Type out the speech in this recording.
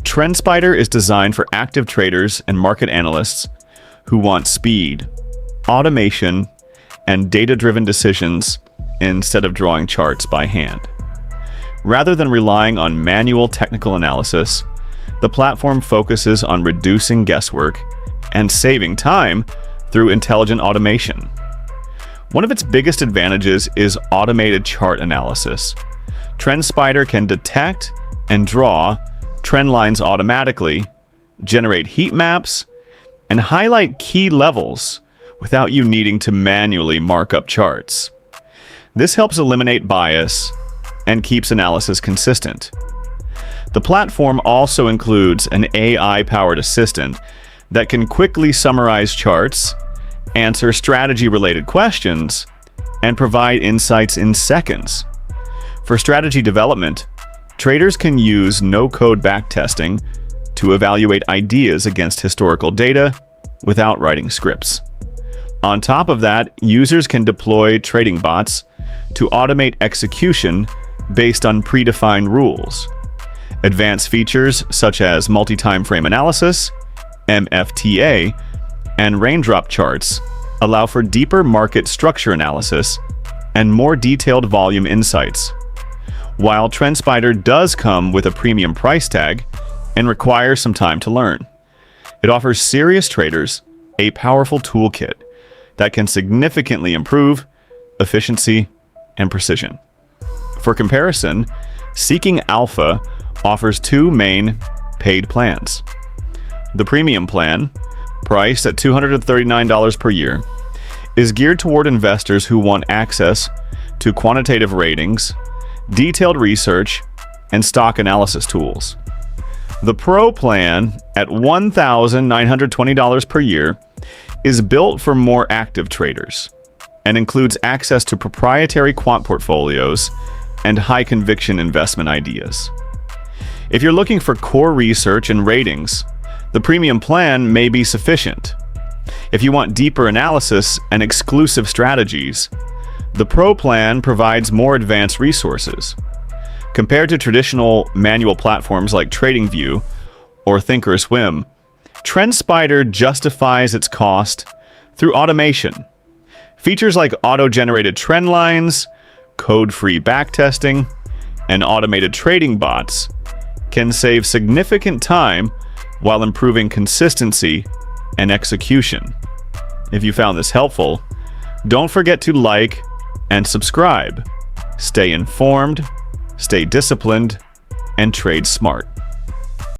TrendSpider is designed for active traders and market analysts who want speed, automation, and data-driven decisions instead of drawing charts by hand. Rather than relying on manual technical analysis, the platform focuses on reducing guesswork and saving time through intelligent automation. One of its biggest advantages is automated chart analysis. TrendSpider can detect and draw trend lines automatically, generate heat maps, and highlight key levels without you needing to manually mark up charts. This helps eliminate bias and keeps analysis consistent. The platform also includes an AI-powered assistant that can quickly summarize charts, answer strategy-related questions, and provide insights in seconds. For strategy development, traders can use no-code backtesting to evaluate ideas against historical data without writing scripts. On top of that, users can deploy trading bots to automate execution based on predefined rules. Advanced features such as multi-timeframe analysis, MFTA, and raindrop charts allow for deeper market structure analysis and more detailed volume insights. While TrendSpider does come with a premium price tag and requires some time to learn, it offers serious traders a powerful toolkit that can significantly improve efficiency and precision. For comparison, Seeking Alpha offers two main paid plans. The premium plan, priced at $239 per year, is geared toward investors who want access to quantitative ratings, detailed research, and stock analysis tools. The Pro plan, at $1,920 per year, is built for more active traders and includes access to proprietary quant portfolios and high-conviction investment ideas. If you're looking for core research and ratings, the premium plan may be sufficient. If you want deeper analysis and exclusive strategies, the Pro plan provides more advanced resources. Compared to traditional manual platforms like TradingView or Thinkorswim, TrendSpider justifies its cost through automation. Features like auto-generated trend lines, code-free backtesting, and automated trading bots can save significant time while improving consistency and execution. If you found this helpful, don't forget to like and subscribe. Stay informed, stay disciplined, and trade smart.